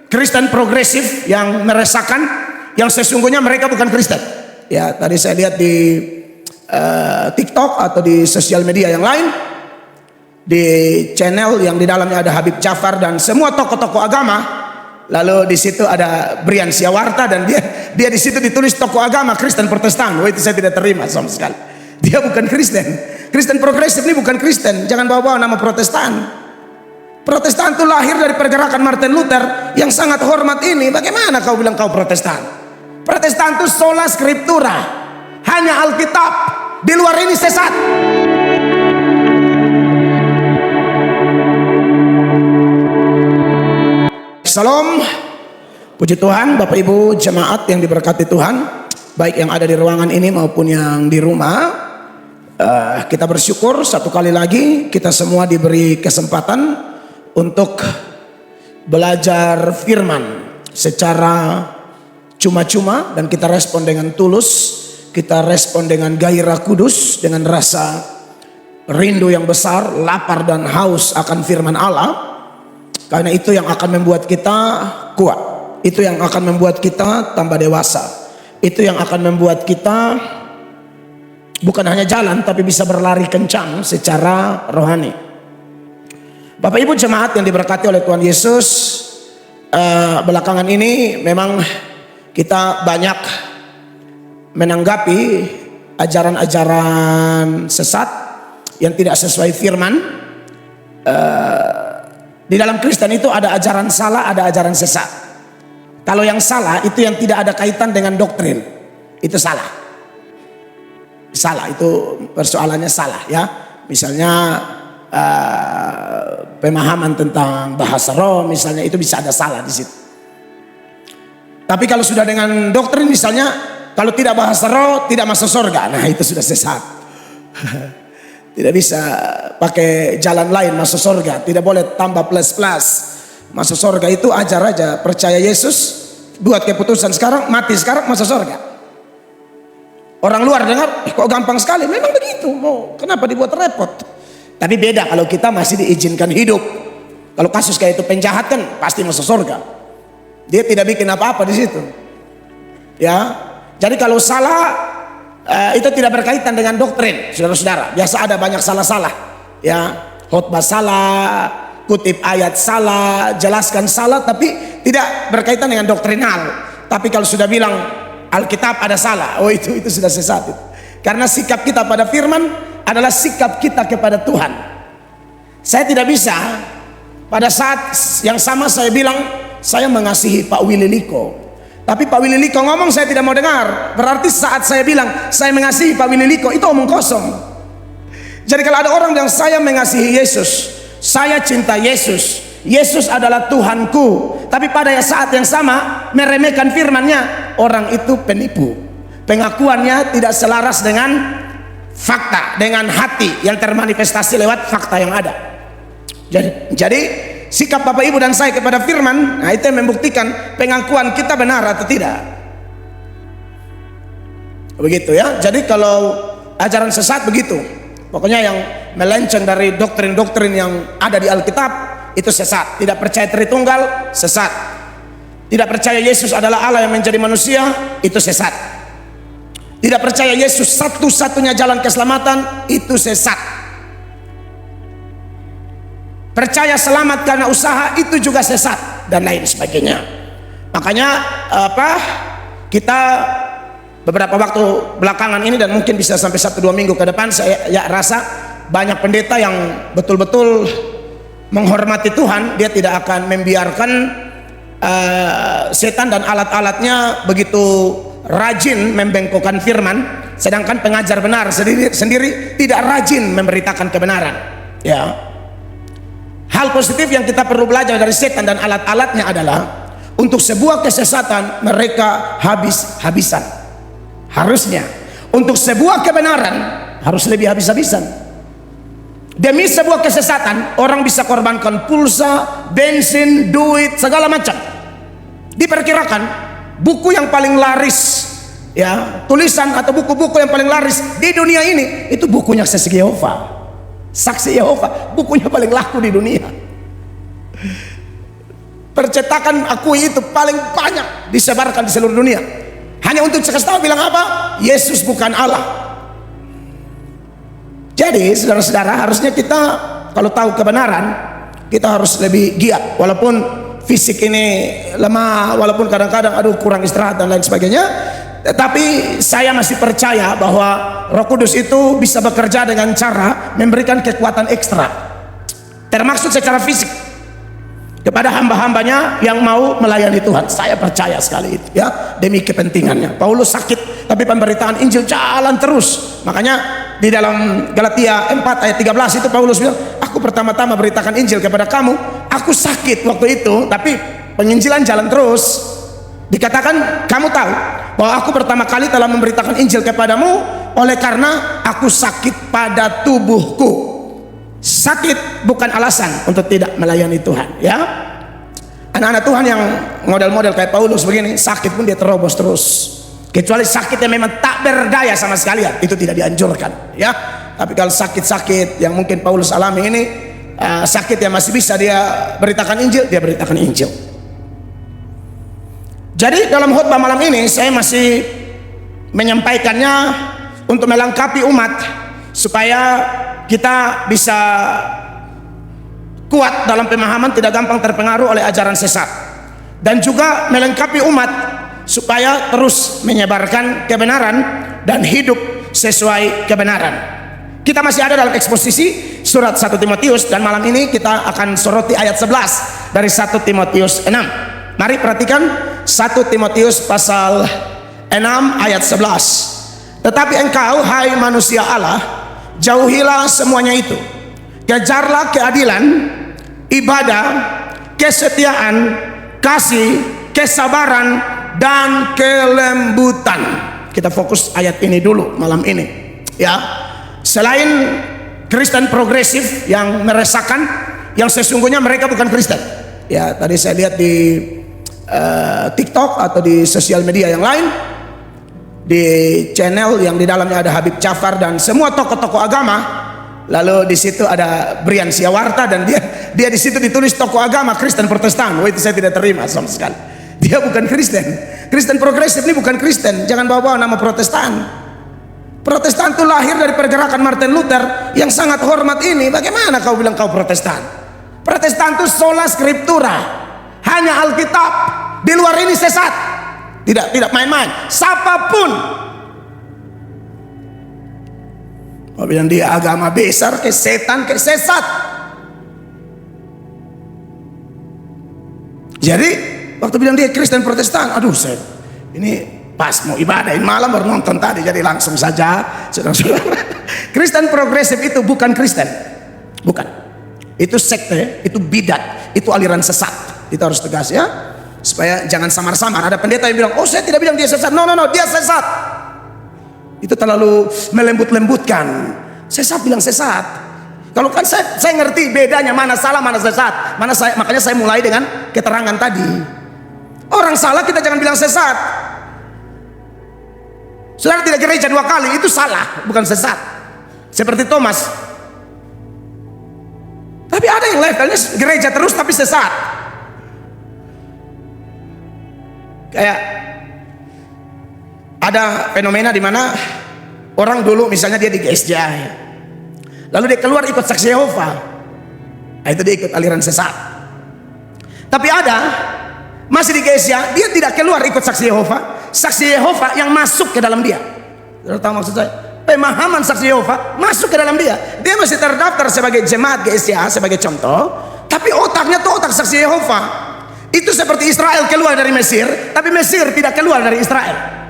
Kristen progresif yang meresahkan, yang sesungguhnya mereka bukan Kristen. Ya, tadi saya lihat di TikTok atau di sosial media yang lain, di channel yang di dalamnya ada Habib Jafar dan semua tokoh-tokoh agama. Lalu di situ ada Brian Siawarta dan dia di situ ditulis tokoh agama Kristen Protestan. Wah, itu saya tidak terima sama sekali. Dia bukan Kristen. Kristen progresif ini bukan Kristen. Jangan bawa-bawa nama Protestan. Protestan itu lahir dari pergerakan Martin Luther yang sangat hormat ini. Bagaimana kau bilang kau Protestan? Protestan itu sola scriptura, hanya Alkitab. Di luar ini sesat. Salam, puji Tuhan, Bapak Ibu jemaat yang diberkati Tuhan, baik yang ada di ruangan ini maupun yang di rumah. Kita bersyukur satu kali lagi kita semua diberi kesempatan untuk belajar firman secara cuma-cuma, dan kita respon dengan tulus, kita respon dengan gairah kudus, dengan rasa rindu yang besar, lapar dan haus akan firman Allah. Karena itu yang akan membuat kita kuat. Itu yang akan membuat kita tambah dewasa. Itu yang akan membuat kita bukan hanya jalan, tapi bisa berlari kencang secara rohani. Bapak Ibu jemaat yang diberkati oleh Tuhan Yesus, belakangan ini memang kita banyak menanggapi ajaran-ajaran sesat yang tidak sesuai firman. Di dalam Kristen itu ada ajaran salah, ada ajaran sesat. Kalau yang salah itu yang tidak ada kaitan dengan doktrin, itu salah. Salah, itu persoalannya salah ya. Misalnya pemahaman tentang bahasa roh misalnya, itu bisa ada salah di situ. Tapi kalau sudah dengan doktrin misalnya, kalau tidak bahasa roh tidak masuk surga, nah itu sudah sesat. Tidak bisa pakai jalan lain masuk surga. Tidak boleh tambah plus-plus. Masuk surga itu ajar aja. Percaya Yesus, buat keputusan sekarang, mati sekarang, masuk surga. Orang luar dengar, kok gampang sekali. Memang begitu. Kenapa dibuat repot? Tapi beda kalau kita masih diizinkan hidup. Kalau kasus kayak itu penjahat kan pasti masuk surga. Dia tidak bikin apa-apa di situ. Ya. Jadi kalau salah, itu tidak berkaitan dengan doktrin, saudara-saudara. Biasa ada banyak salah-salah, ya, khotbah salah, kutip ayat salah, jelaskan salah, tapi tidak berkaitan dengan doktrinal. Tapi kalau sudah bilang Alkitab ada salah, oh itu sudah sesat. Karena sikap kita pada firman adalah sikap kita kepada Tuhan. Saya tidak bisa pada saat yang sama saya bilang saya mengasihi Pak Willy Liko, tapi Pak Willy Liko ngomong saya tidak mau dengar. Berarti saat saya bilang saya mengasihi Pak Willy Liko, itu omong kosong. Jadi kalau ada orang yang saya mengasihi Yesus, saya cinta Yesus, Yesus adalah Tuhanku, tapi pada saat yang sama meremehkan firman-Nya, orang itu penipu. Pengakuannya tidak selaras dengan fakta, dengan hati yang termanifestasi lewat fakta yang ada. Jadi sikap Bapak Ibu dan saya kepada firman, nah itu yang membuktikan pengakuan kita benar atau tidak. Begitu ya. Jadi kalau ajaran sesat begitu. Pokoknya yang melenceng dari doktrin-doktrin yang ada di Alkitab itu sesat. Tidak percaya Tritunggal, sesat. Tidak percaya Yesus adalah Allah yang menjadi manusia, itu sesat. Tidak percaya Yesus satu-satunya jalan keselamatan, itu sesat. Percaya selamat karena usaha, itu juga sesat, dan lain sebagainya. Makanya kita beberapa waktu belakangan ini, dan mungkin bisa sampai 1-2 minggu ke depan, saya rasa banyak pendeta yang betul-betul menghormati Tuhan. Dia tidak akan membiarkan setan dan alat-alatnya begitu rajin membengkokkan firman, sedangkan pengajar benar sendiri tidak rajin memberitakan kebenaran. Ya. Hal positif yang kita perlu belajar dari setan dan alat-alatnya adalah untuk sebuah kesesatan mereka habis-habisan. Harusnya untuk sebuah kebenaran harus lebih habis-habisan. Demi sebuah kesesatan orang bisa korbankan pulsa, bensin, duit, segala macam. Diperkirakan buku yang paling laris, ya, tulisan atau buku-buku yang paling laris di dunia ini itu bukunya Saksi Yehova. Saksi Yehova bukunya paling laku di dunia. percetakan akui itu paling banyak disebarkan di seluruh dunia. Hanya untuk saya kasih tahu bilang apa? Yesus bukan Allah. Jadi saudara-saudara, harusnya kita kalau tahu kebenaran, kita harus lebih giat. Walaupun fisik ini lemah, walaupun kadang-kadang kurang istirahat dan lain sebagainya, tetapi saya masih percaya bahwa Roh Kudus itu bisa bekerja dengan cara memberikan kekuatan ekstra, termasuk secara fisik, kepada hamba-hambanya yang mau melayani Tuhan. Saya percaya sekali itu, ya, demi kepentingannya. Paulus sakit, tapi pemberitaan Injil jalan terus. Makanya di dalam Galatia 4 ayat 13 itu Paulus bilang, aku pertama-tama beritakan Injil kepada kamu, aku sakit waktu itu, tapi penginjilan jalan terus. Dikatakan, kamu tahu bahwa aku pertama kali telah memberitakan Injil kepadamu oleh karena aku sakit pada tubuhku. Sakit bukan alasan untuk tidak melayani Tuhan, ya. Anak-anak Tuhan yang model-model kayak Paulus begini, sakit pun dia terobos terus. Kecuali sakit yang memang tak berdaya sama sekali, itu tidak dianjurkan, ya. Tapi kalau sakit-sakit yang mungkin Paulus alami ini, sakit yang masih bisa dia beritakan Injil, dia beritakan Injil. Jadi dalam khotbah malam ini saya masih menyampaikannya untuk melengkapi umat supaya kita bisa kuat dalam pemahaman, tidak gampang terpengaruh oleh ajaran sesat, dan juga melengkapi umat supaya terus menyebarkan kebenaran dan hidup sesuai kebenaran. Kita masih ada dalam eksposisi surat 1 Timotius, dan malam ini kita akan soroti ayat 11 dari 1 Timotius 6. Mari perhatikan 1 Timotius pasal 6 ayat 11. Tetapi engkau, hai manusia Allah, jauhilah semuanya itu. Kejarlah keadilan, ibadah, kesetiaan, kasih, kesabaran, dan kelembutan. Kita fokus ayat ini dulu malam ini, ya. Selain Kristen progresif yang meresahkan, yang sesungguhnya mereka bukan Kristen. Ya, tadi saya lihat di TikTok atau di sosial media yang lain, di channel yang di dalamnya ada Habib Jafar dan semua tokoh-tokoh agama. Lalu di situ ada Brian Siawarta, dan dia di situ ditulis tokoh agama Kristen Protestan. Wah, itu saya tidak terima sama sekali. Dia bukan Kristen. Kristen progresif ini bukan Kristen. Jangan bawa-bawa nama Protestan. Protestan itu lahir dari pergerakan Martin Luther yang sangat hormat ini. Bagaimana kau bilang kau Protestan? Protestan itu sola scriptura, hanya Alkitab. Di luar ini sesat. Tidak main-main. Siapapun mau bilang dia agama besar, ke setan, ke sesat. Jadi waktu bilang dia Kristen Protestan, aduh, saya ini pas mau ibadahin malam baru nonton tadi, jadi langsung saja saudara-saudara. Kristen progresif itu bukan Kristen, bukan. Itu sekte, itu bidat, itu aliran sesat. Itu harus tegas, ya, supaya jangan samar-samar. Ada pendeta yang bilang, oh saya tidak bilang dia sesat. No, dia sesat. Itu terlalu melembut-lembutkan. Sesat bilang sesat. Kalau kan saya ngerti bedanya, mana salah mana sesat, makanya saya mulai dengan keterangan tadi. Orang salah kita jangan bilang sesat. Saudara tidak gereja 2 kali, itu salah, bukan sesat. Seperti Thomas. Tapi ada yang levelnya gereja terus tapi sesat. Kayak ada fenomena di mana orang dulu misalnya dia di GSJ, lalu dia keluar ikut saksi Yehova, nah, itu dia ikut aliran sesat. Tapi ada masih di GSJ, dia tidak keluar ikut saksi Yehova, saksi Yehova yang masuk ke dalam dia. Saudara tahu maksud saya? Pemahaman saksi Yehova masuk ke dalam dia. Dia masih terdaftar sebagai jemaat GSJ sebagai contoh, tapi otaknya tuh otak saksi Yehova. Itu seperti Israel keluar dari Mesir, tapi Mesir tidak keluar dari Israel.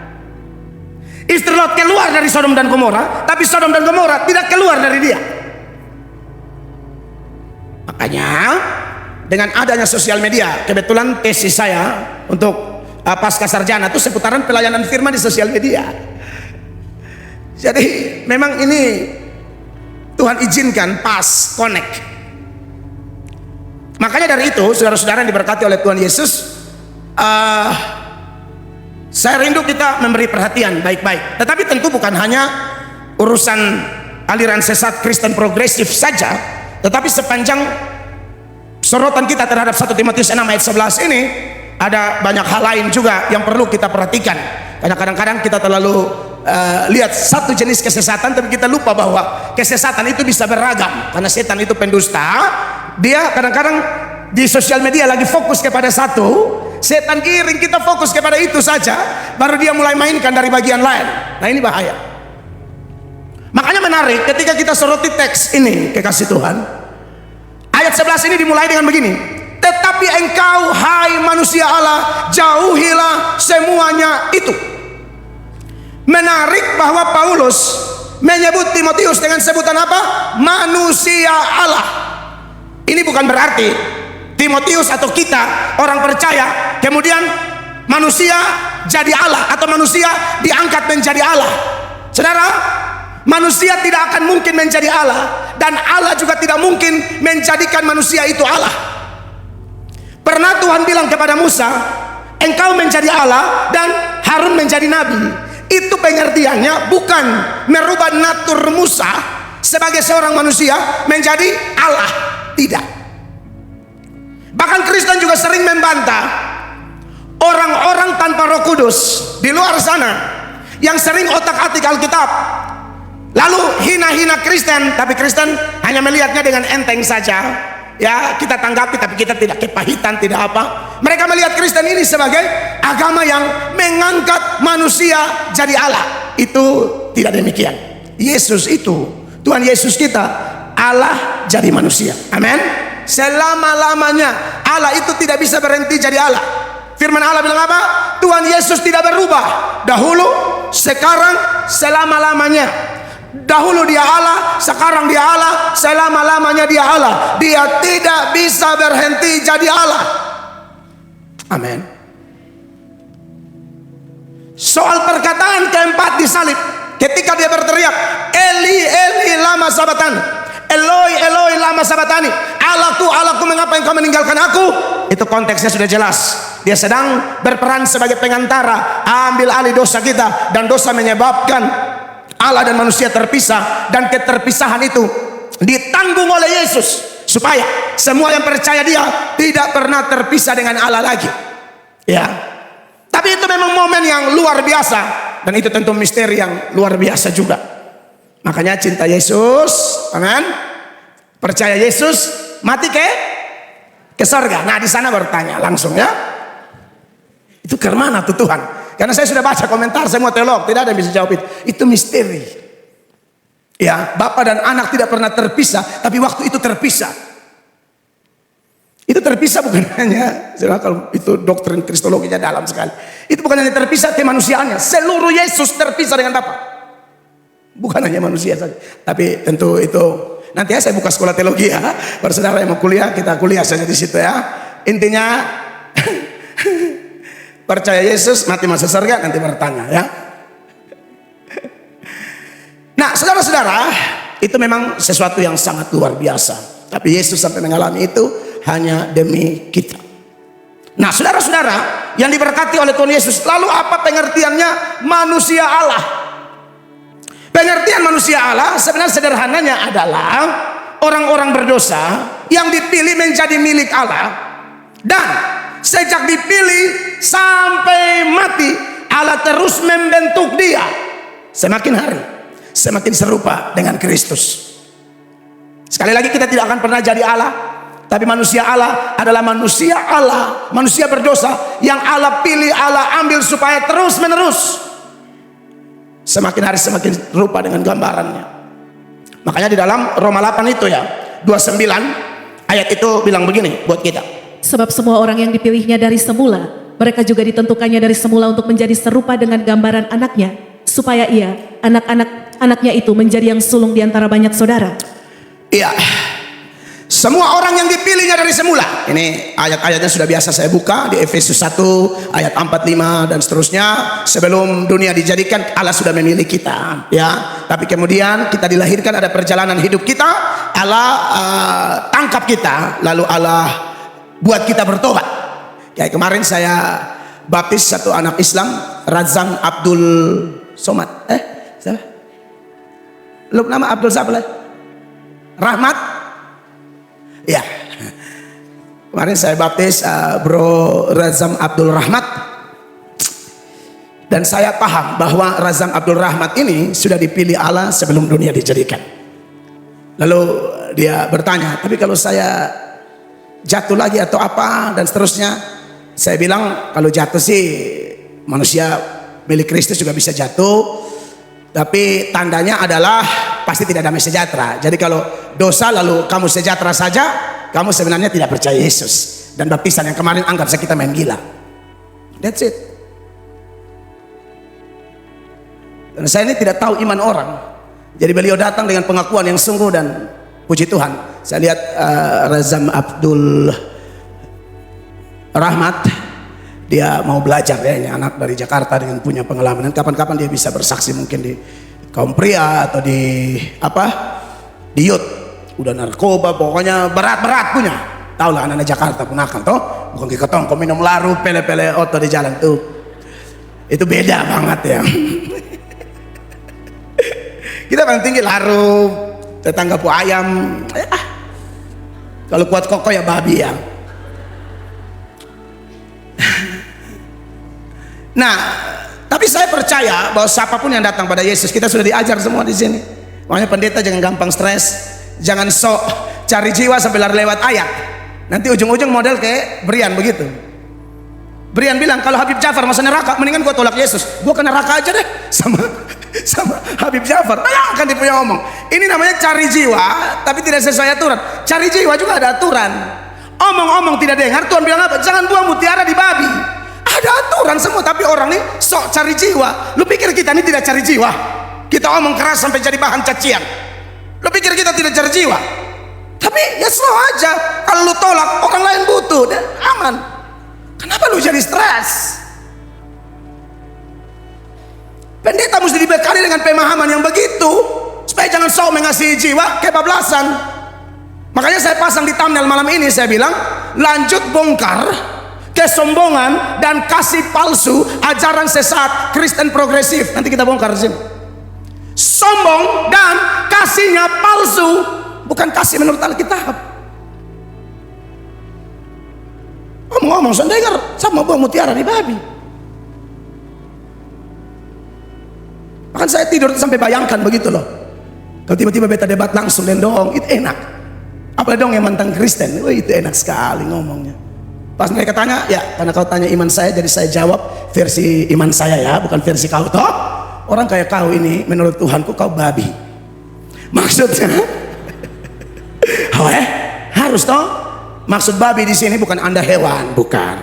Istri Lot keluar dari Sodom dan Gomora, tapi Sodom dan Gomora tidak keluar dari dia. Makanya dengan adanya sosial media, kebetulan tesis saya untuk pasca sarjana itu seputaran pelayanan firman di sosial media. Jadi memang ini Tuhan izinkan pas connect. Makanya dari itu saudara-saudara yang diberkati oleh Tuhan Yesus, saya rindu kita memberi perhatian baik-baik. Tetapi tentu bukan hanya urusan aliran sesat Kristen progresif saja, tetapi sepanjang sorotan kita terhadap 1 Timotius 6 ayat 11 ini, ada banyak hal lain juga yang perlu kita perhatikan. Karena kadang-kadang kita terlalu lihat satu jenis kesesatan, tapi kita lupa bahwa kesesatan itu bisa beragam. Karena setan itu pendusta, dia kadang-kadang di sosial media lagi fokus kepada satu, setan giring kita fokus kepada itu saja, baru dia mulai mainkan dari bagian lain. Nah, ini bahaya. Makanya menarik ketika kita soroti teks ini, kekasih Tuhan, ayat 11 ini dimulai dengan begini: tetapi engkau hai manusia Allah, jauhilah semuanya itu. Menarik bahwa Paulus menyebut Timotius dengan sebutan apa? Manusia Allah. Ini bukan berarti Timotius atau kita orang percaya kemudian manusia jadi Allah atau manusia diangkat menjadi Allah. Saudara, manusia tidak akan mungkin menjadi Allah, dan Allah juga tidak mungkin menjadikan manusia itu Allah. Pernah Tuhan bilang kepada Musa, engkau menjadi Allah dan Harun menjadi nabi. Itu pengertiannya bukan merubah natur Musa sebagai seorang manusia menjadi Allah, tidak. Bahkan Kristen juga sering membantah orang-orang tanpa Roh Kudus di luar sana yang sering otak-atik Alkitab, lalu hina-hina Kristen, tapi Kristen hanya melihatnya dengan enteng saja. Ya, kita tanggapi, tapi kita tidak kepahitan, tidak apa. Mereka melihat Kristen ini sebagai agama yang mengangkat manusia jadi Allah. Itu tidak demikian. Yesus itu, Tuhan Yesus kita, Allah jadi manusia. Amin. Selama-lamanya Allah itu tidak bisa berhenti jadi Allah. Firman Allah bilang apa? Tuhan Yesus tidak berubah, dahulu, sekarang, selama-lamanya. Dahulu dia Allah, sekarang dia Allah, selama-lamanya dia Allah. Dia tidak bisa berhenti jadi Allah. Amin. Soal perkataan keempat di salib, ketika dia berteriak, Eli, Eli, lama sabatani, Eloi, Eloi, lama sabatani, Allahku, Allahku, mengapa engkau meninggalkan aku? Itu konteksnya sudah jelas. Dia sedang berperan sebagai pengantara, ambil alih dosa kita, dan dosa menyebabkan Allah dan manusia terpisah, dan keterpisahan itu ditanggung oleh Yesus supaya semua yang percaya dia tidak pernah terpisah dengan Allah lagi. Ya. Tapi itu memang momen yang luar biasa, dan itu tentu misteri yang luar biasa juga. Makanya cinta Yesus, amin. Percaya Yesus, mati ke surga. Nah, di sana bertanya langsung ya. Itu ke mana tuh Tuhan? Karena saya sudah baca komentar semua teolog, tidak ada yang bisa jawab itu. Itu misteri. Ya, Bapa dan Anak tidak pernah terpisah, tapi waktu itu terpisah. Itu terpisah bukan hanya, kalau itu doktrin kristologinya dalam sekali. Itu bukan hanya terpisah kemanusiaannya, seluruh Yesus terpisah dengan Bapa. Bukan hanya manusia saja. Tapi tentu itu nanti ya saya buka sekolah teologi ya. Para saudara yang mau kuliah, kita kuliah saja di situ ya. Intinya percaya Yesus, mati masuk surga, nanti bertanya ya. Nah, saudara-saudara, itu memang sesuatu yang sangat luar biasa. Tapi Yesus sampai mengalami itu hanya demi kita. Nah, saudara-saudara yang diberkati oleh Tuhan Yesus, lalu apa pengertiannya manusia Allah? Pengertian manusia Allah sebenarnya sederhananya adalah orang-orang berdosa yang dipilih menjadi milik Allah, dan sejak dipilih sampai mati Allah terus membentuk dia semakin hari semakin serupa dengan Kristus. Sekali lagi, kita tidak akan pernah jadi Allah, tapi manusia Allah adalah manusia Allah, manusia berdosa yang Allah pilih, Allah ambil supaya terus menerus semakin hari semakin serupa dengan gambarannya. Makanya di dalam Roma 8 itu ya 29 ayat itu bilang begini buat kita. Sebab semua orang yang dipilihnya dari semula, mereka juga ditentukannya dari semula untuk menjadi serupa dengan gambaran anaknya, supaya ia, anak-anaknya itu menjadi yang sulung di antara banyak saudara. Iya, semua orang yang dipilihnya dari semula. Ini ayat-ayatnya sudah biasa saya buka di Efesus 1 ayat 45 dan seterusnya. Sebelum dunia dijadikan, Allah sudah memilih kita ya. Tapi kemudian kita dilahirkan, ada perjalanan hidup kita, Allah tangkap kita, lalu Allah buat kita bertobat. Kayak kemarin saya baptis satu anak Islam, Razan Abdul Somad. Siapa? Lu nama Abdul siapa lagi? Rahmat? Ya. Kemarin saya baptis Bro Razam Abdul Rahmat. Dan saya paham bahwa Razam Abdul Rahmat ini sudah dipilih Allah sebelum dunia dijadikan. Lalu dia bertanya, tapi kalau saya jatuh lagi atau apa dan seterusnya. Saya bilang kalau jatuh sih manusia milik Kristus juga bisa jatuh. Tapi tandanya adalah pasti tidak damai sejahtera. Jadi kalau dosa lalu kamu sejahtera saja, kamu sebenarnya tidak percaya Yesus. Dan baptisan yang kemarin anggap saja kita main gila. That's it. Dan saya ini tidak tahu iman orang. Jadi beliau datang dengan pengakuan yang sungguh dan puji Tuhan. Saya lihat Razam Abdul Rahmat, dia mau belajar ya, ini anak dari Jakarta dengan punya pengalaman. Dan kapan-kapan dia bisa bersaksi mungkin di kaum pria atau di youth. Udah narkoba, pokoknya berat-berat punya. Tahu lah anak-anak Jakarta pun akan toh, bukan ketong kau minum laru pele-pele oto di jalan tuh. Itu beda banget ya. Kita paling tinggi laru, tetangga pu ayam. Kalau kuat kokoh ya babi ya. Nah, tapi saya percaya bahwa siapapun yang datang pada Yesus, kita sudah diajar semua di sini. Makanya pendeta jangan gampang stres, jangan sok cari jiwa sampai lari lewat ayat. Nanti ujung-ujung model kayak Brian begitu. Brian bilang kalau Habib Jafar masuk neraka, mendingan gua tolak Yesus, gua ke neraka aja deh sama Habib Jafar. Bayangkan dia punya ngomong. Ini namanya cari jiwa, tapi tidak sesuai aturan. Cari jiwa juga ada aturan. Omong-omong tidak dengar, Tuhan bilang apa? Jangan buang mutiara di babi. Ada aturan semua, tapi orang ini sok cari jiwa. Lu pikir kita ini tidak cari jiwa? Kita omong keras sampai jadi bahan cacian. Lu pikir kita tidak cari jiwa? Tapi ya slow aja. Kalau lu tolak, orang lain butuh, dan aman. Kenapa lu jadi stres? Pendeta mesti dibekali dengan pemahaman yang begitu, supaya jangan sok mengasihi jiwa kebablasan. Makanya saya pasang di thumbnail malam ini, saya bilang lanjut bongkar kesombongan dan kasih palsu ajaran sesat Kristen progresif. Nanti kita bongkar di sini. Sombong dan kasihnya palsu, bukan kasih menurut Alkitab. Ngomong-ngomong, saya dengar sama buang mutiara di babi. Bahkan saya tidur sampai bayangkan begitu loh. Kalau tiba-tiba beta debat langsung dan dong, itu enak. Apalagi dong yang mantan Kristen, itu enak sekali ngomongnya. Pas mereka tanya, ya karena kau tanya iman saya, jadi saya jawab versi iman saya ya, bukan versi kau toh. Orang kayak kau ini menurut Tuhanku kau babi. Maksudnya, harus toh. Maksud babi di sini bukan anda hewan, bukan.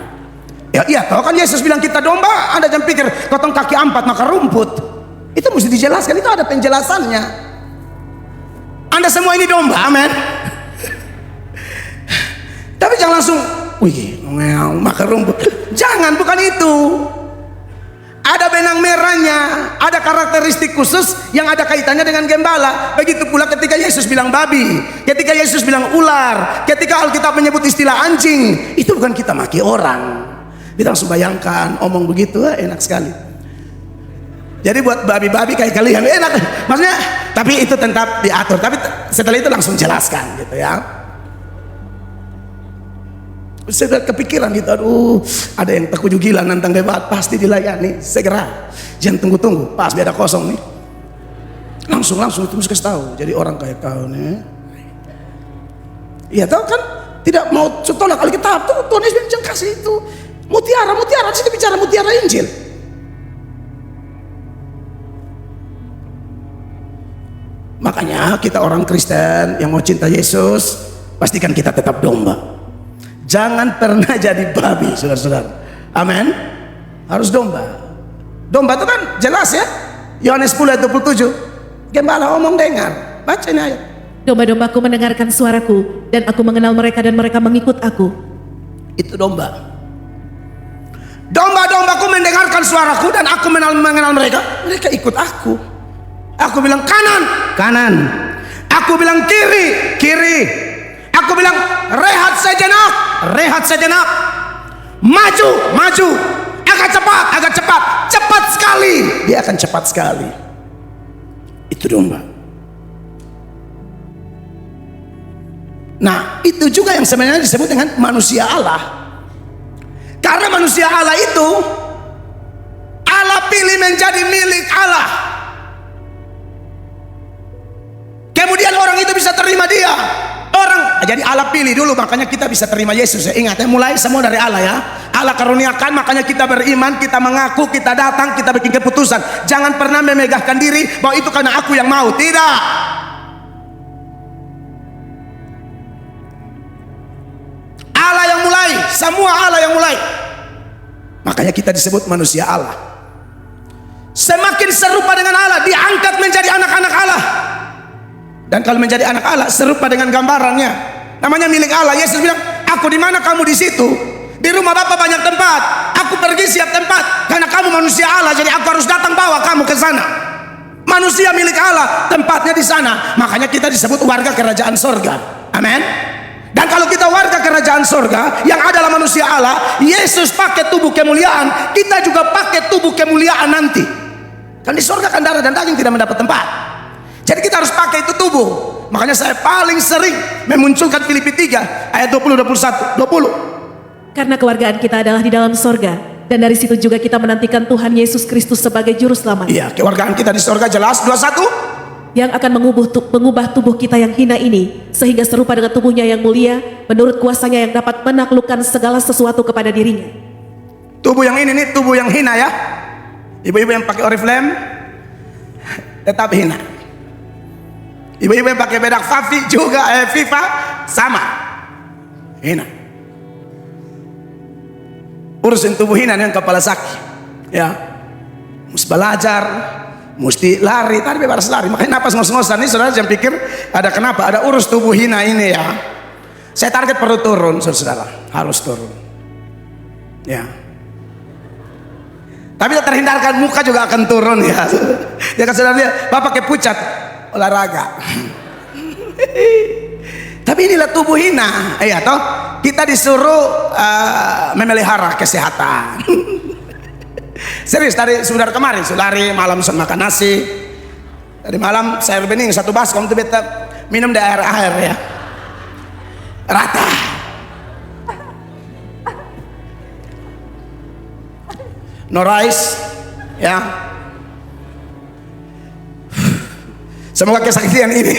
Ya iya toh kan Yesus bilang kita domba, anda jangan pikir potong kaki 4 maka rumput. Itu mesti dijelaskan, itu ada penjelasannya. Anda semua ini domba, amin. Tapi jangan langsung wih, makan rumput. Jangan, bukan itu. Ada benang merahnya, ada karakteristik khusus yang ada kaitannya dengan gembala. Begitu pula ketika Yesus bilang babi, ketika Yesus bilang ular, ketika Alkitab menyebut istilah anjing, itu bukan kita maki orang. Kita langsung bayangkan, omong begitu enak sekali. Jadi buat babi-babi kayak kalian enak, maksudnya. Tapi itu tetap diatur. Tapi setelah itu langsung jelaskan, gitu ya. Saya kepikiran gitu, aduh ada yang terkujugilan nantang debat, pasti dilayani segera, jangan tunggu-tunggu, pas biar ada kosong nih, langsung itu mesti kasih tahu. Jadi orang kayak kau nih, iya tahu kan, tidak mau tolak Alkitab tuh, Tuhan Yesus jangan kasih itu mutiara, situ bicara mutiara Injil. Makanya kita orang Kristen yang mau cinta Yesus, pastikan kita tetap domba. Jangan pernah jadi babi, saudara-saudara. Amin. Harus domba. Domba itu kan jelas ya. Yohanes 10 ayat 27. Gembala omong dengar. Baca ini ayat. Domba-dombaku mendengarkan suaraku, dan aku mengenal mereka dan mereka mengikut aku. Itu domba. Domba-dombaku mendengarkan suaraku dan aku mengenal mereka. Mereka ikut aku. Aku bilang kanan. Aku bilang kiri. Aku bilang rehat sejenak. Maju. Agak cepat sekali. Dia akan cepat sekali. Itu domba. Nah, itu juga yang sebenarnya disebut dengan manusia Allah. Karena manusia Allah itu Allah pilih menjadi milik Allah. Kemudian orang itu bisa terima dia. Jadi Allah pilih dulu, makanya kita bisa terima Yesus. Ingat ya, mulai semua dari Allah ya. Allah karuniakan, makanya kita beriman, kita mengaku, kita datang, kita bikin keputusan. Jangan pernah memegahkan diri bahwa itu karena aku yang mau. Tidak. Allah yang mulai, semua Allah yang mulai. Makanya kita disebut manusia Allah. Semakin serupa dengan Allah, diangkat menjadi anak-anak Allah. Dan kalau menjadi anak Allah, serupa dengan gambarannya, namanya milik Allah. Yesus bilang, aku di mana, kamu di situ. Di rumah Bapa banyak tempat, aku pergi siap tempat. Karena kamu manusia Allah, jadi aku harus datang bawa kamu ke sana. Manusia milik Allah, tempatnya di sana. Makanya kita disebut warga kerajaan sorga. Amin. Dan kalau kita warga kerajaan sorga, yang adalah manusia Allah, Yesus pakai tubuh kemuliaan, kita juga pakai tubuh kemuliaan nanti. Kan di sorga kan darah dan daging tidak mendapat tempat. Jadi kita harus pakai itu tubuh. Makanya saya paling sering memunculkan Filipi 3 ayat 20-21. 20. Karena kewargaan kita adalah di dalam sorga, dan dari situ juga kita menantikan Tuhan Yesus Kristus sebagai juru selamat. Iya, kewargaan kita di sorga jelas. 21. Yang akan mengubah tubuh kita yang hina ini sehingga serupa dengan tubuhnya yang mulia, menurut kuasanya yang dapat menaklukkan segala sesuatu kepada dirinya. Tubuh yang ini nih, tubuh yang hina ya. Ibu-ibu yang pakai Oriflame tetap hina. Ibu-ibu yang pakai bedak Fafi juga FIFA sama hina. Urusin tubuh hina dengan kepala sakit ya. Mesti belajar, mesti lari, tadi bebas lari. Makanya napas ngos-ngosan ini saudara jangan pikir ada kenapa, ada urus tubuh hina ini ya. Saya target perlu turun saudara, harus turun ya. Tapi tak terhindarkan, muka juga akan turun ya. Ya kan saudara lihat, Bapak pakai pucat olahraga. Tapi inilah tubuh hina, iya toh. Kita disuruh memelihara kesehatan. Serius, tadi saudara kemarin, saudari malam makan nasi. Tadi malam sayur bening satu baskom itu beta minum di air ya. Rata. No rice ya. Semoga kesaksian ini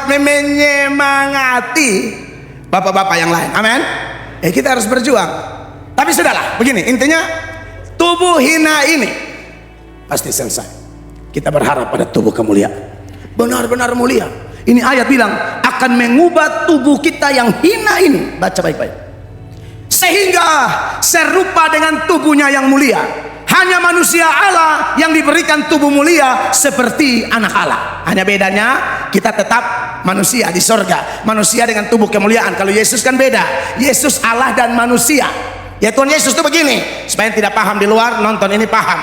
menyemangati bapak-bapak yang lain. Amin. Kita harus berjuang. Tapi sudahlah, begini intinya, tubuh hina ini pasti selesai. Kita berharap pada tubuh kemuliaan, benar-benar mulia. Ini ayat bilang akan mengubah tubuh kita yang hina ini. Baca baik-baik. Sehingga serupa dengan tubuhnya yang mulia. Hanya manusia Allah yang diberikan tubuh mulia seperti anak Allah. Hanya bedanya kita tetap manusia di sorga, manusia dengan tubuh kemuliaan. Kalau Yesus kan beda, Yesus Allah dan manusia. Ya Tuhan Yesus itu begini, supaya yang tidak paham di luar nonton ini paham.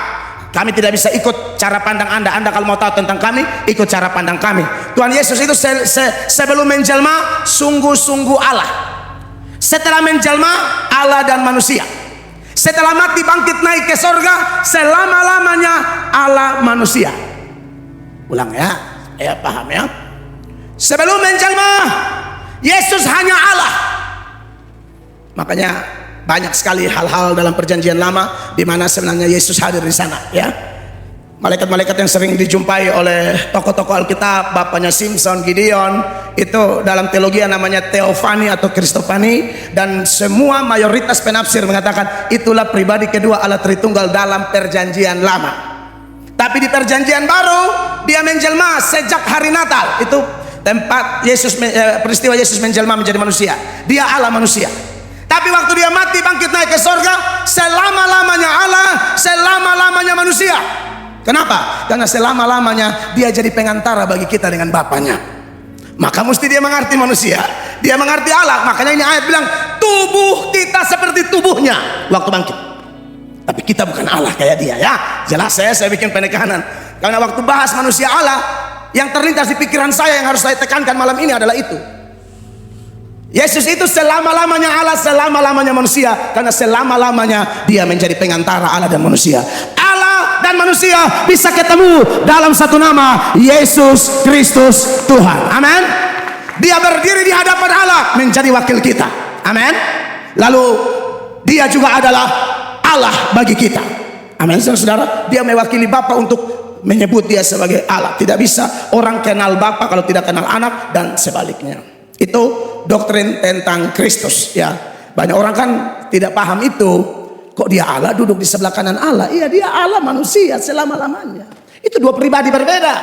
Kami tidak bisa ikut cara pandang Anda. Anda kalau mau tahu tentang kami, ikut cara pandang kami. Tuhan Yesus itu sebelum menjelma sungguh-sungguh Allah. Setelah menjelma Allah dan manusia. Setelah mati bangkit naik ke sorga, selama-lamanya Allah manusia. Ulang ya, paham ya. Sebelum menjelma Yesus hanya Allah. Makanya banyak sekali hal-hal dalam perjanjian lama di mana sebenarnya Yesus hadir di sana ya. Malaikat-malaikat yang sering dijumpai oleh tokoh-tokoh Alkitab, bapaknya Simpson, Gideon, itu dalam teologi namanya Theophany atau Kristofani, dan semua mayoritas penafsir mengatakan itulah pribadi kedua Allah Tritunggal dalam perjanjian lama. Tapi di perjanjian baru dia menjelma sejak hari Natal. Itu tempat Yesus, peristiwa Yesus menjelma menjadi manusia. Dia Allah manusia. Tapi waktu dia mati bangkit naik ke sorga, selama-lamanya Allah, selama-lamanya manusia. Kenapa? Karena selama-lamanya dia jadi pengantara bagi kita dengan Bapaknya. Maka mesti dia mengerti manusia, dia mengerti Allah. Makanya ini ayat bilang tubuh kita seperti tubuhnya waktu bangkit. Tapi kita bukan Allah kayak dia ya. Jelas saya bikin penekanan. Karena waktu bahas manusia Allah, yang terlintas di pikiran saya yang harus saya tekankan malam ini adalah itu. Yesus itu selama-lamanya Allah, selama-lamanya manusia. Karena selama-lamanya dia menjadi pengantara Allah dan manusia. Allah dan manusia bisa ketemu dalam satu nama, Yesus Kristus Tuhan. Amin. Dia berdiri di hadapan Allah menjadi wakil kita. Amin. Lalu dia juga adalah Allah bagi kita. Amin. Saudara, dia mewakili Bapa untuk menyebut dia sebagai Allah. Tidak bisa orang kenal Bapa kalau tidak kenal anak, dan sebaliknya. Itu doktrin tentang Kristus ya. Banyak orang kan tidak paham itu. Kok dia Allah duduk di sebelah kanan Allah? Iya, dia Allah manusia selama-lamanya. Itu dua pribadi berbeda,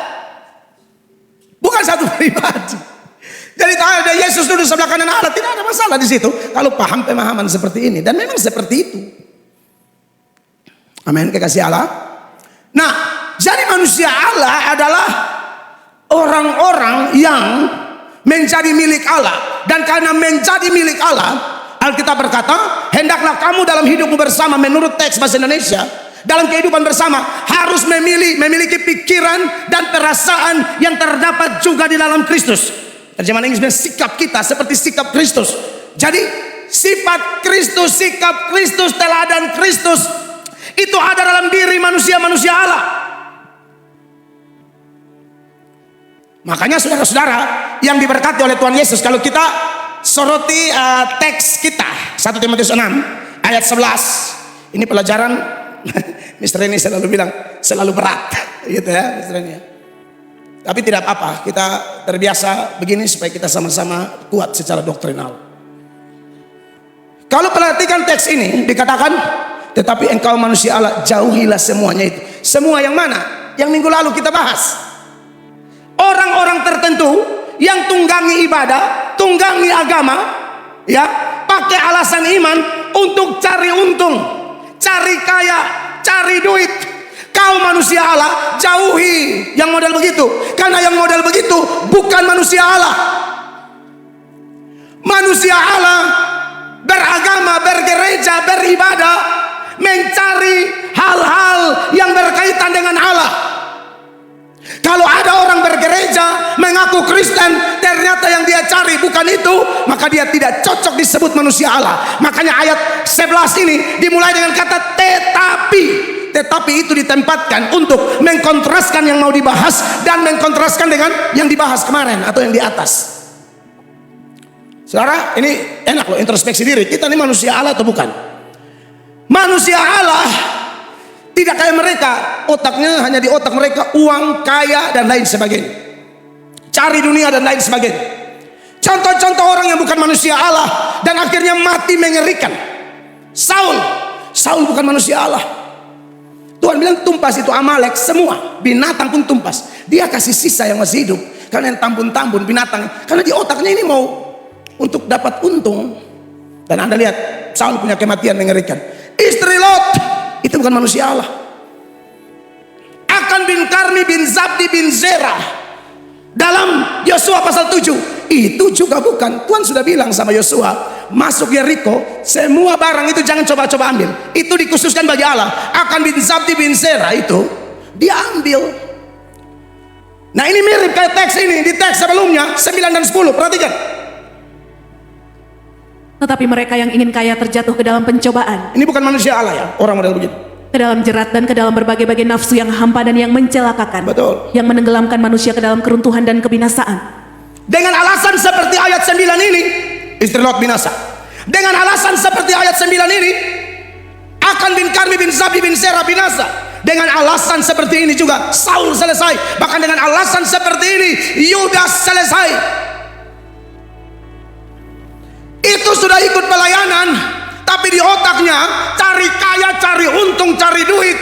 bukan satu pribadi. Jadi kalau ada Yesus duduk sebelah kanan Allah, tidak ada masalah di situ kalau paham pemahaman seperti ini, dan memang seperti itu. Amin, kekasih Allah. Nah, jadi manusia Allah adalah orang-orang yang menjadi milik Allah, dan karena menjadi milik Allah, Alkitab berkata, hendaklah kamu dalam hidupmu bersama, menurut teks bahasa Indonesia, dalam kehidupan bersama harus memiliki pikiran dan perasaan yang terdapat juga di dalam Kristus. Terjemahan Inggrisnya, sikap kita seperti sikap Kristus. Jadi sifat Kristus, sikap Kristus, teladan Kristus itu ada dalam diri manusia-manusia Allah. Makanya saudara-saudara yang diberkati oleh Tuhan Yesus, kalau kita soroti teks kita 1 Timotius 6 ayat 11, ini pelajaran Mister ini selalu bilang selalu berat gitu ya Mister ini ya. Tapi tidak apa-apa, kita terbiasa begini supaya kita sama-sama kuat secara doktrinal. Kalau perhatikan teks ini dikatakan, tetapi engkau manusia Allah, jauhilah semuanya itu. Semua yang mana? Yang minggu lalu kita bahas. Orang-orang tertentu yang tunggangi ibadah, tunggangi agama, ya, pakai alasan iman untuk cari untung, cari kaya, cari duit. Kau manusia Allah, jauhi yang model begitu, karena yang model begitu bukan manusia Allah. Manusia Allah beragama, bergereja, beribadah, mencari hal-hal yang berkaitan dengan Allah. Kalau ada orang bergereja mengaku Kristen, ternyata yang dia cari bukan itu, maka dia tidak cocok disebut manusia Allah. Makanya ayat 11 ini dimulai dengan kata tetapi. Tetapi itu ditempatkan untuk mengkontraskan yang mau dibahas dan mengkontraskan dengan yang dibahas kemarin atau yang di atas. Saudara, ini enak loh introspeksi diri. Kita ini manusia Allah atau bukan? Manusia Allah tidak kayak mereka, otaknya hanya di otak mereka uang, kaya dan lain sebagainya, cari dunia dan lain sebagainya. Contoh-contoh orang yang bukan manusia Allah dan akhirnya mati mengerikan. Saul bukan manusia Allah. Tuhan bilang tumpas itu Amalek, semua binatang pun tumpas. Dia kasih sisa yang masih hidup, karena yang tambun-tambun binatang, karena di otaknya ini mau untuk dapat untung. Dan Anda lihat Saul punya kematian mengerikan. Istri Lot itu bukan manusia Allah. Akan bin Karmi bin Zabdi bin Zerah dalam Yosua pasal 7 itu juga bukan. Tuhan sudah bilang sama Yosua, masuk Yeriko, semua barang itu jangan coba-coba ambil, itu dikhususkan bagi Allah. Akan bin Zabdi bin Zerah itu dia ambil. Nah ini mirip kayak teks ini, di teks sebelumnya 9 dan 10, perhatikan. Tetapi mereka yang ingin kaya terjatuh ke dalam pencobaan. Ini bukan manusia Allah ya, orang model begitu. Ke dalam jerat dan ke dalam berbagai-bagai nafsu yang hampa dan yang mencelakakan. Betul. Yang menenggelamkan manusia ke dalam keruntuhan dan kebinasaan. Dengan alasan seperti ayat 9 ini, istri Lot binasa. Dengan alasan seperti ayat 9 ini, Akan bin Karmi bin Zabdi bin Zerah binasa. Dengan alasan seperti ini juga Saul selesai. Bahkan dengan alasan seperti ini Yudas selesai. Itu sudah ikut pelayanan, tapi di otaknya cari kaya, cari untung, cari duit.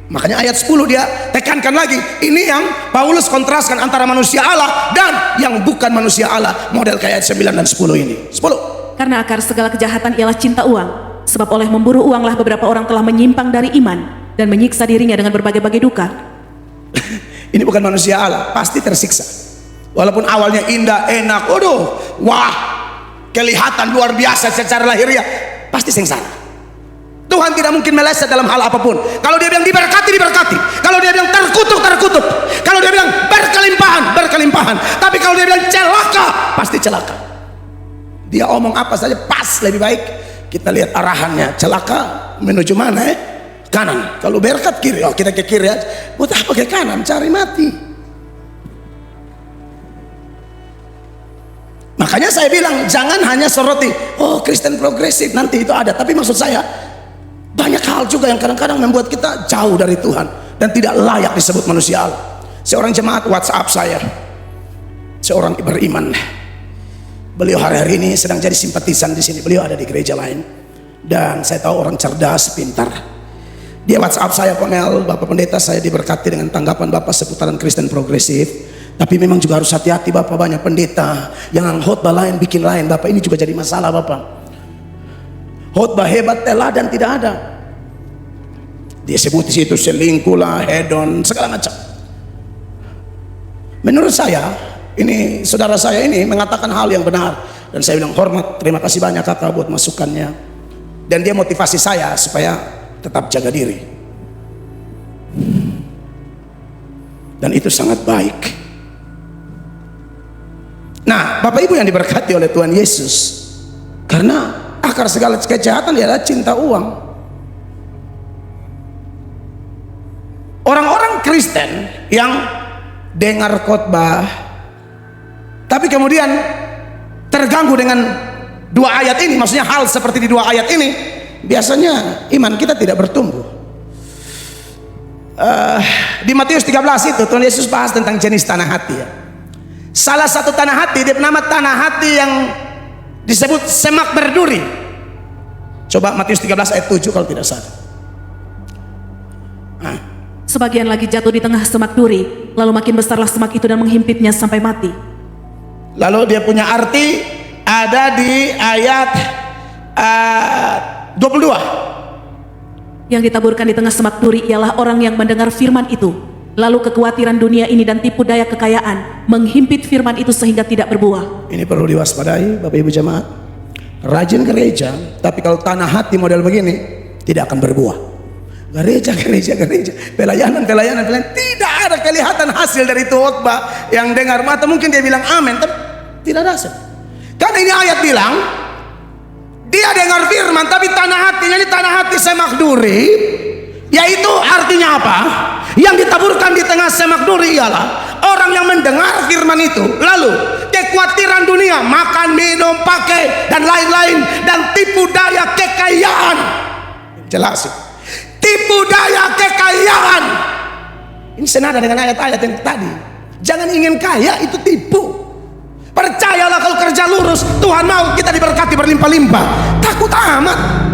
Makanya ayat 10 dia tekankan lagi. Ini yang Paulus kontraskan antara manusia Allah dan yang bukan manusia Allah. Model kayak ayat 9 dan 10 ini. 10. Karena akar segala kejahatan ialah cinta uang. Sebab oleh memburu uanglah beberapa orang telah menyimpang dari iman dan menyiksa dirinya dengan berbagai-bagai duka. Ini bukan manusia Allah, pasti tersiksa. Walaupun awalnya indah, enak, waduh, wah, kelihatan luar biasa secara lahiriah, pasti sengsara. Tuhan tidak mungkin meleset dalam hal apapun. Kalau dia bilang diberkati, diberkati. Kalau dia bilang terkutuk, terkutuk. Kalau dia bilang berkelimpahan, berkelimpahan. Tapi kalau dia bilang celaka, pasti celaka. Dia omong apa saja pas, lebih baik kita lihat arahannya. Celaka menuju mana ya? Kanan. Kalau berkat kiri, oh kita ke kiri aja. Buat apa ke kanan? Cari mati. Makanya saya bilang jangan hanya soroti, oh Kristen progresif nanti itu ada. Tapi maksud saya banyak hal juga yang kadang-kadang membuat kita jauh dari Tuhan dan tidak layak disebut manusia Allah. Seorang jemaat WhatsApp saya, seorang beriman. Beliau hari-hari ini sedang jadi simpatisan di sini. Beliau ada di gereja lain dan saya tahu orang cerdas, pintar. Dia WhatsApp saya, Pak Mel, Bapak Pendeta, saya diberkati dengan tanggapan Bapak seputaran Kristen progresif. Tapi memang juga harus hati-hati Bapak, banyak pendeta yang khotbah lain bikin lain Bapak, ini juga jadi masalah Bapak. Khotbah hebat, teladan tidak ada. Dia sebut di situ selingkuh lah, hedon, segala macam. Menurut saya, ini saudara saya ini mengatakan hal yang benar dan saya bilang hormat, terima kasih banyak kakak buat masukannya. Dan dia motivasi saya supaya tetap jaga diri. Dan itu sangat baik. Nah, Bapak Ibu yang diberkati oleh Tuhan Yesus, karena akar segala kejahatan adalah cinta uang. Orang-orang Kristen yang dengar khotbah tapi kemudian terganggu dengan dua ayat ini, maksudnya hal seperti di dua ayat ini, biasanya iman kita tidak bertumbuh. Di Matius 13 itu Tuhan Yesus bahas tentang jenis tanah hati ya. Salah satu tanah hati, dia bernama tanah hati yang disebut semak berduri. Coba Matius 13 ayat 7 kalau tidak salah. Sebagian lagi jatuh di tengah semak duri, lalu makin besarlah semak itu dan menghimpitnya sampai mati. Lalu dia punya arti ada di ayat 22. Yang ditaburkan di tengah semak duri ialah orang yang mendengar firman itu, lalu kekhawatiran dunia ini dan tipu daya kekayaan menghimpit firman itu sehingga tidak berbuah. Ini perlu diwaspadai Bapak Ibu jemaat. Rajin gereja, tapi kalau tanah hati model begini tidak akan berbuah. Gereja, pelayanan, tidak ada kelihatan hasil dari itu khotbah yang dengar mata. Mungkin dia bilang amin, tapi tidak ada hasil. Karena ini ayat bilang dia dengar firman, tapi tanah hatinya ini tanah hati semak duri. Yaitu artinya apa? Yang ditaburkan di tengah semak duri ialah orang yang mendengar firman itu, lalu kekhawatiran dunia, makan, minum, pakai dan lain-lain, dan tipu daya kekayaan. Jelas, tipu daya kekayaan. Ini senada dengan ayat-ayat yang tadi. Jangan ingin kaya, itu tipu. Percayalah kalau kerja lurus, Tuhan mau kita diberkati berlimpah-limpah. Takut amat.